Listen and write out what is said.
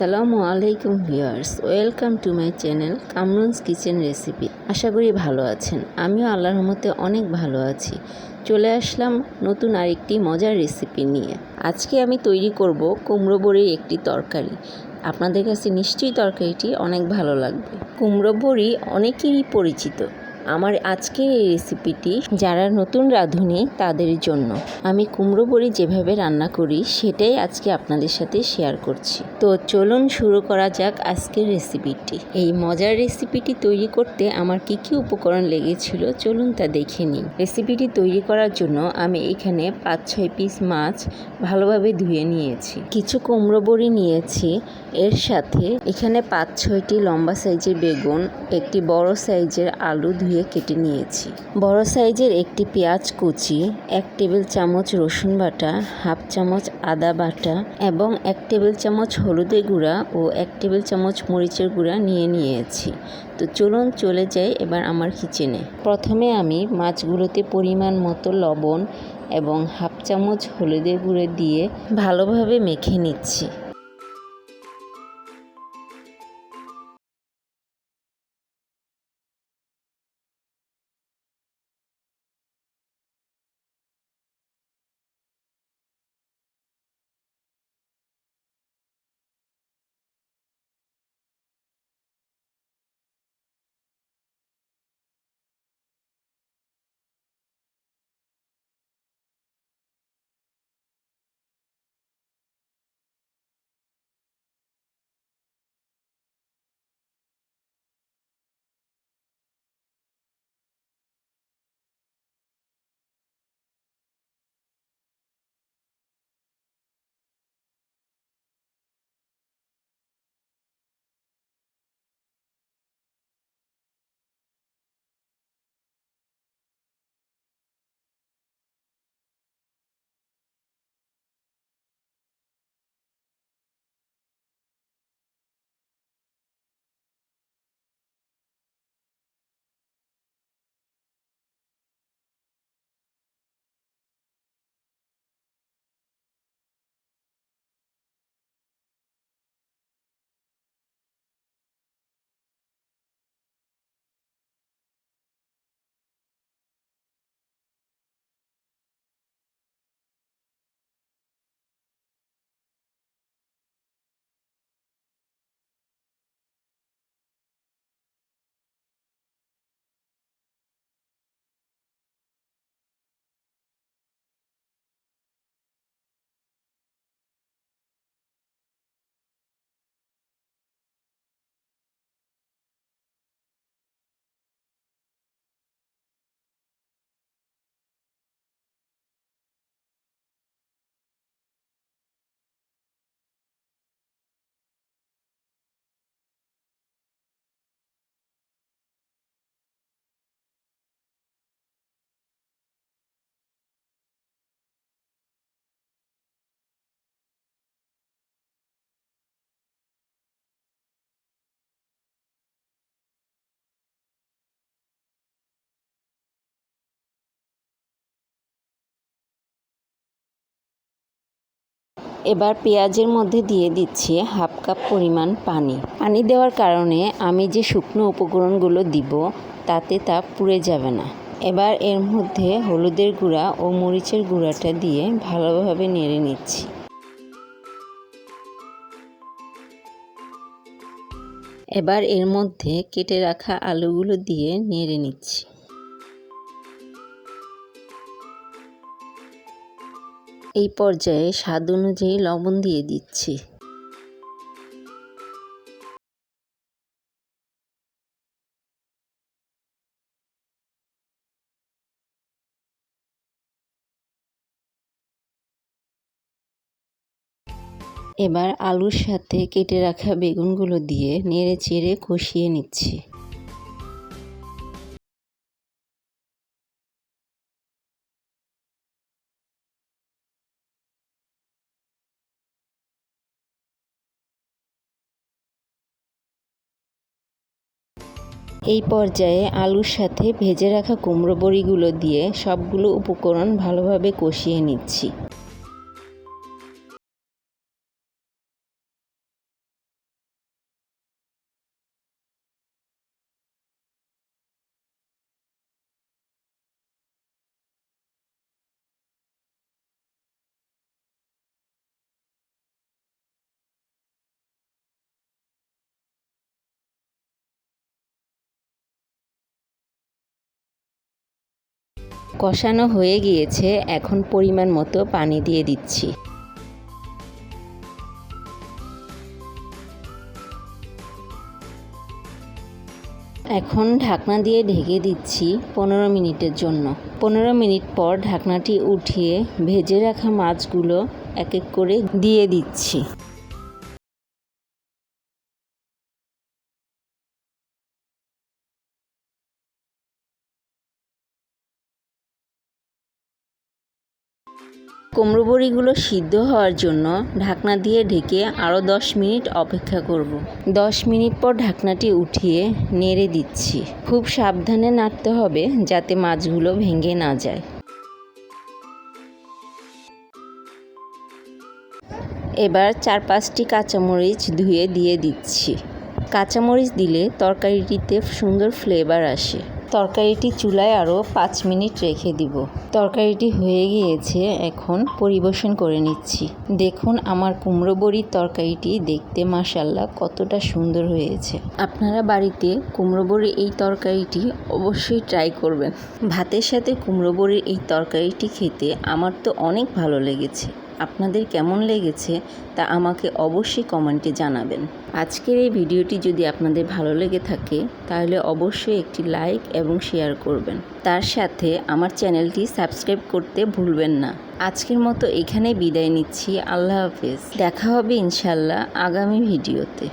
আসসালামু আলাইকুম viewers, welcome to my channel Kamrun's kitchen recipe. আশা করি ভালো আছেন। আমিও আল্লাহর রহমতে অনেক ভালো আছি। চলে আসলাম নতুন আরেকটি মজার রেসিপি নিয়ে। আজকে আমি তৈরি করব কুমড়ো বড়ির একটি তরকারি। আপনাদের কাছে নিশ্চয়ই তরকারিটি অনেক ভালো লাগবে। কুমড়ো বড়ি অনেকেরই পরিচিত। আমার আজকের এই রেসিপিটি যারা নতুন রাঁধুনি তাদের জন্য। আমি কুমড়ো বড়ি যেভাবে রান্না করি সেটাই আজকে আপনাদের সাথে শেয়ার করছি। তো চলুন শুরু করা যাক আজকের রেসিপিটি। এই মজার রেসিপিটি তৈরি করতে আমার কি কি উপকরণ লেগেছিল চলুন তা দেখে নিই। রেসিপিটি তৈরি করার জন্য আমি এখানে 5-6 পিস মাছ ভালোভাবে ধুয়ে নিয়েছি। কিছু কুমড়ো বড়ি নিয়েছি। এর সাথে এখানে 5-6টি লম্বা সাইজের বেগুন, একটি বড় সাইজের আলু ধুয়ে কেটে নিয়েছি। বড় সাইজের একটি পেঁয়াজ কুচি, 1 টেবিল চামচ রসুন বাটা, 1/2 চামচ আদা বাটা এবং 1 টেবিল চামচ হলুদের গুঁড়া ও 1 টেবিল চামচ মরিচের গুঁড়া নিয়েছি। তো চলুন চলে যাই এবার আমার কিচেনে। প্রথমে আমি মাছগুলোতে পরিমাণ মতো লবণ এবং 1/2 চামচ হলুদের গুঁড়ো দিয়ে ভালোভাবে মেখে নিচ্ছি। এবার পেঁয়াজের মধ্যে দিয়ে দিচ্ছি 1/2 কাপ পরিমাণ পানি। পানি দেওয়ার কারণে আমি যে শুকনো উপকরণগুলো দিব তাতে তা পুড়ে যাবে না। এবার এর মধ্যে হলুদের গুঁড়া ও মরিচের গুঁড়াটা দিয়ে ভালোভাবে নেড়ে নিচ্ছি। এবার এর মধ্যে কেটে রাখা আলুগুলো দিয়ে নেড়ে নিচ্ছি। এই পর্যায়ে স্বাদ অনুযায়ী লবণ দিয়ে দিচ্ছি। এবার আলুর সাথে কেটে রাখা বেগুনগুলো দিয়ে নেড়ে চেড়ে কষিয়ে নিচ্ছি। এই পর্যায়ে আলুর সাথে ভেজে রাখা কুমড়ো বড়িগুলো দিয়ে সবগুলো উপকরণ ভালোভাবে কষিয়ে নিচ্ছি। কষানো হয়ে গিয়েছে, এখন পরিমাণ মতো পানি দিয়ে দিচ্ছি। এখন ঢাকনা দিয়ে ঢেকে দিচ্ছি 15 মিনিটের জন্য। 15 মিনিট পর ঢাকনাটি উঠিয়ে ভেজে রাখা মাছগুলো এক এক করে দিয়ে দিচ্ছি। কুমড়ো বড়িগুলো সিদ্ধ হওয়ার জন্য ঢাকনা দিয়ে ঢেকে আরও 10 মিনিট অপেক্ষা করব। 10 মিনিট পর ঢাকনাটি উঠিয়ে নেড়ে দিচ্ছি। খুব সাবধানে নাড়তে হবে যাতে মাছগুলো ভেঙে না যায়। এবার 4-5টি কাঁচামরিচ ধুয়ে দিয়ে দিচ্ছি। কাঁচামরিচ দিলে তরকারিটিতে সুন্দর ফ্লেভার আসে। তরকারিটি চুলায় আরও 5 মিনিট রেখে দিব। তরকারিটি হয়ে গিয়েছে, এখন পরিবেশন করে নিচ্ছি। দেখুন আমার কুমড়ো বড়ির তরকারিটি দেখতে মাশাআল্লাহ কতটা সুন্দর হয়েছে। আপনারা বাড়িতে কুমড়ো বড়ির এই তরকারিটি অবশ্যই ট্রাই করবেন। ভাতের সাথে কুমড়ো বড়ির এই তরকারিটি খেতে আমার তো অনেক ভালো লেগেছে। আপনাদের কেমন লেগেছে তা আমাকে অবশ্যই কমেন্টে জানাবেন। আজকের এই ভিডিওটি যদি আপনাদের ভালো লেগে থাকে তাহলে অবশ্যই একটি লাইক এবং শেয়ার করবেন। তার সাথে আমার চ্যানেলটি সাবস্ক্রাইব করতে ভুলবেন না। আজকের মতো এখানেই বিদায় নিচ্ছি। আল্লাহ হাফেজ। দেখা হবে ইনশাল্লাহ আগামী ভিডিওতে।